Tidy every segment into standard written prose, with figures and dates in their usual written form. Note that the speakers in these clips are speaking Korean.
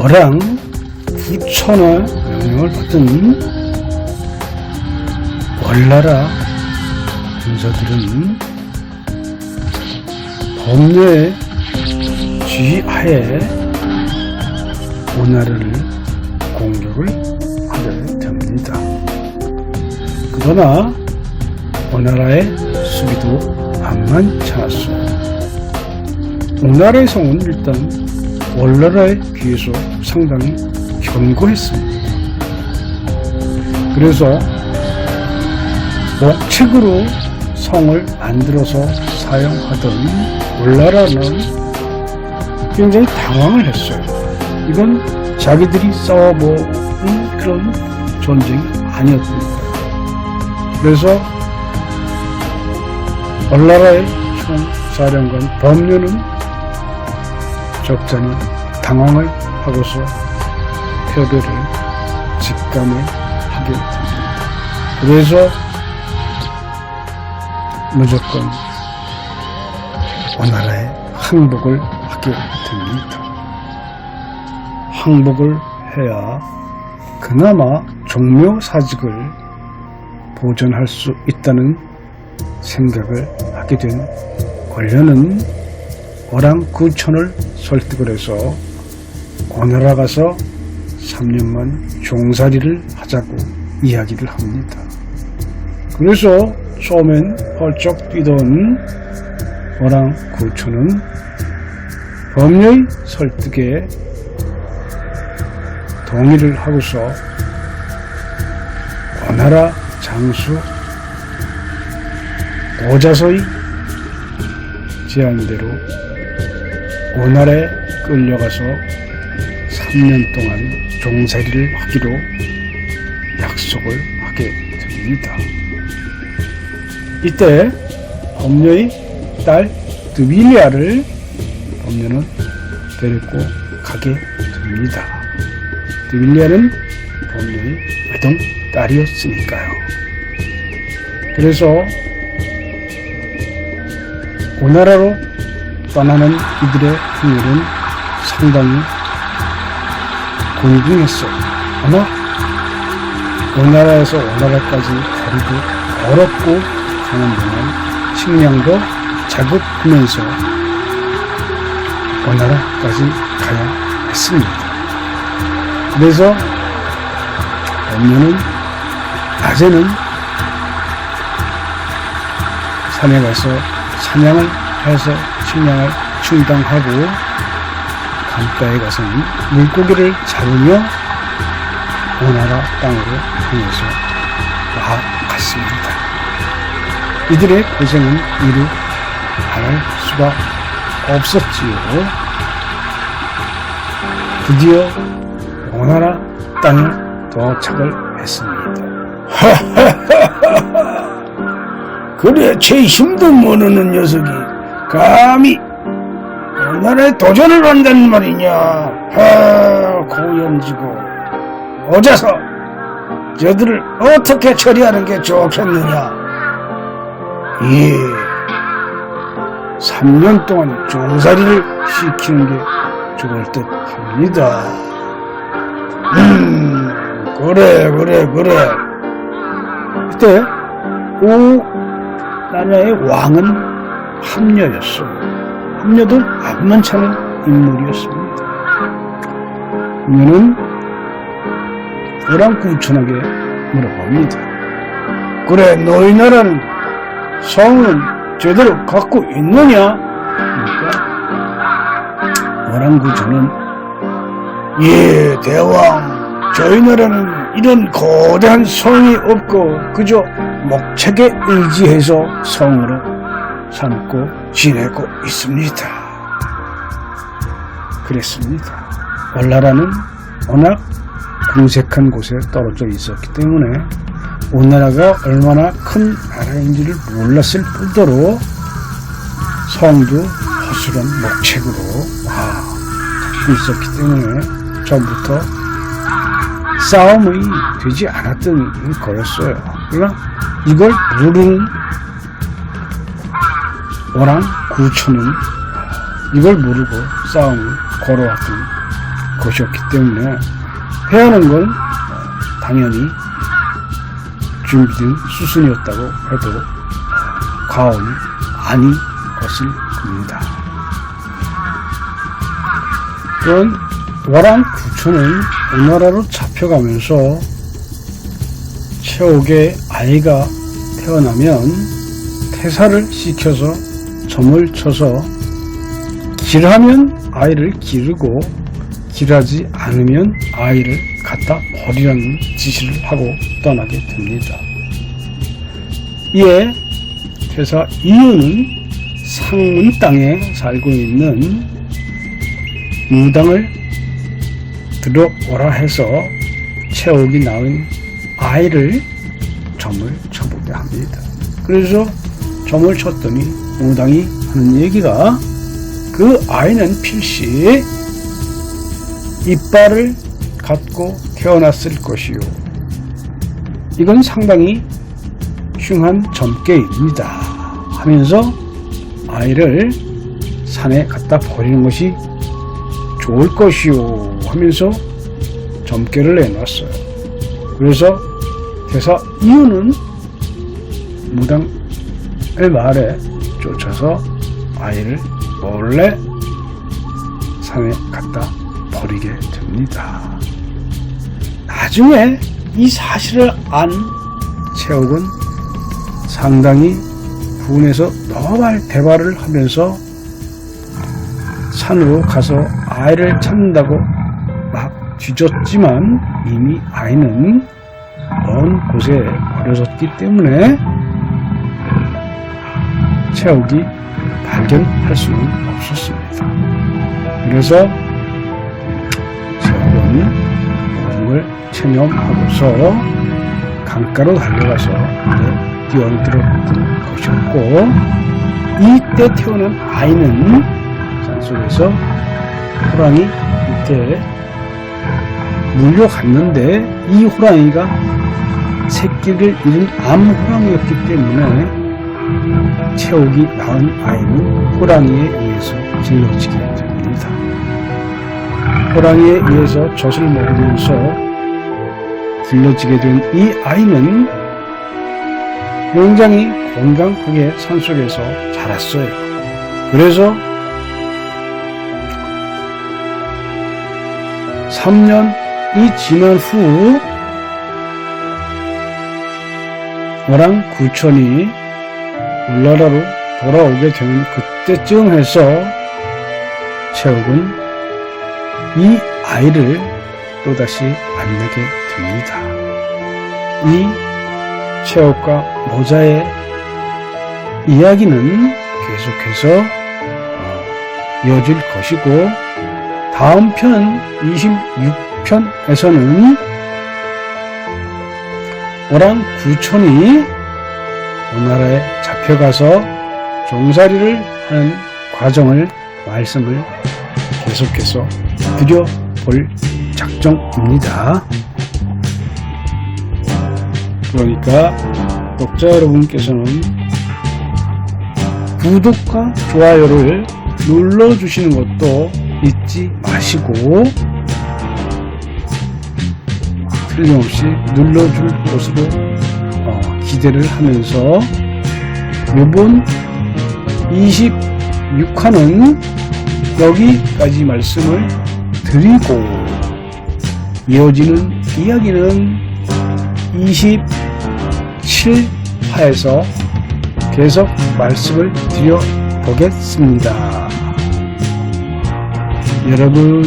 어랑 부천의 명령을 받은 월나라 군사들은 범녀의 지휘하에 오나라를 공격을 하게 됩니다. 그러나 오나라의 수비도 만만찮았어요. 오나라의 성은 일단 월나라에 비해서 상당히 견고했습니다. 그래서 목책으로 성을 만들어서 사용하던 월나라는 굉장히 당황을 했어요. 이건 자기들이 싸워보는 그런 전쟁이 아니었던 거예요. 그래서 월나라의 총사령관 범녀는 적잖이 당황을 하고서 패배를 직감을 하게 됩니다. 그래서 무조건 오나라에 항복을 하게 됩니다. 항복을 해야 그나마 종묘사직을 보존할 수 있다는 생각을 하게 된 권련은 어랑구천을 설득을 해서 오나라 가서 3년만 종살이를 하자고 이야기를 합니다. 그래서 처음엔 펄쩍 뛰던 어랑구천은 범녀의 설득에 동의를 하고서 오나라 장수 오자서의 제안대로 오나라에 끌려가서 3년 동안 종살이를 하기로 약속을 하게 됩니다. 이때 범녀의 딸 드빌리아를 범녀는 데리고 가게 됩니다. 드빌리아는 범녀의 외동 딸이었으니까요. 그래서 오나라로 떠나는 이들의 행렬은 상당히 공공했어요. 아마 오나라에서 오나라까지 거리도 어렵고 가는 동안 식량도 자급하면서 오나라까지 가야 했습니다. 그래서 범녀는 낮에는 산에 가서 사냥을 해서 식량을 충당하고 강가에 가서는 물고기를 잡으며 오나라 땅으로 향해서 나아갔습니다. 이들의 고생은 이루 말할 수가 없었지요. 드디어 오나라 땅에 도착을 했습니다. 그래, 제 힘도 모르는 녀석이 감히 오나라에 도전을 한다는 말이냐. 고염지고 오자서 저들을 어떻게 처리하는 게 좋겠느냐. 예, 3년 동안 종살이를 시키는 게 좋을 듯 합니다. 그래. 그때 오나라의 왕은 함녀였어요. 함녀도 만만찮은 인물이었습니다. 함녀는 어랑구천에게 물어봅니다. 그래, 너희 나라는 성은 제대로 갖고 있느냐? 그러니까 어랑구천은 예, 대왕, 저희 나라는 이런 거대한 성이 없고 그저 목책에 의지해서 성으로 삼고 지내고 있습니다. 그랬습니다. 월나라는 워낙 궁색한 곳에 떨어져 있었기 때문에 오나라가 얼마나 큰 나라인지를 몰랐을 뿐더러 성도 허술한 목책으로 잡고 있었기 때문에 전부터 싸움이 되지 않았던 거였어요. 그러니까 이걸 모르는 어랑구천은 이걸 모르고 싸움을 걸어왔던 곳이었기 때문에 회하는 건 당연히 준비된 수순이었다고 해도 과언이 아닌 것을 봅니다. 또한 와랑 구초는 오나라로 잡혀가면서 최옥의 아이가 태어나면 태사를 시켜서 점을 쳐서 길하면 아이를 기르고 길하지 않으면 아이를 갖다 버리라는 지시를 하고 떠나게 됩니다. 이에 태사 이유는 상문 땅에 살고 있는 무당을 들어오라 해서 최옥이 낳은 아이를 점을 쳐보게 합니다. 그래서 점을 쳤더니 무당이 하는 얘기가 그 아이는 필시 이빨을 갖고 태어났을 것이요. 이건 상당히 흉한 점괘입니다. 하면서 아이를 산에 갖다 버리는 것이 좋을 것이요. 하면서 점괘를 내놨어요. 그래서 대사 이유는 무당의 말에 쫓아서 아이를 몰래 산에 갖다 버리게 됩니다. 나중에 이 사실을 안 최옥은 상당히 분해서 대발을 하면서 산으로 가서 아이를 찾는다고 막 뒤졌지만 이미 아이는 먼 곳에 버려졌기 때문에 최옥이 발견할 수는 없었습니다. 그래서 최옥은 모든 걸 체념하고서 강가로 달려가서 뛰어들었던 것이었고, 이때 태어난 아이는 산속에서 호랑이 밑에 물려갔는데 이 호랑이가 새끼를 잃은 암호랑이였기 때문에 최옥이 낳은 아이는 호랑이에 의해서 길러지게 됩니다. 호랑이에 의해서 젖을 먹으면서 길러지게 된 이 아이는 굉장히 건강하게 산속에서 자랐어요. 그래서 3년이 지난 후 와랑 구천이 울나라로 돌아오게 되는 그때쯤 해서 최옥은 이 아이를 또다시 만나게 됩니다. 이 최옥과 모자의 이야기는 계속해서 이어질 것이고, 다음 편 26편에서는 와랑 구천이 오나라에 잡혀가서 종살이를 하는 과정을 말씀을 계속해서 드려볼 작정입니다. 그러니까 독자 여러분께서는 구독과 좋아요를 눌러주시는 것도 잊지 마시고 틀림없이 눌러줄 것으로 기대를 하면서 이번 26화는 여기까지 말씀을 드리고, 이어지는 이야기는 27화에서 계속 말씀을 드려보겠습니다. 여러분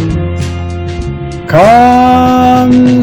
감사합니다.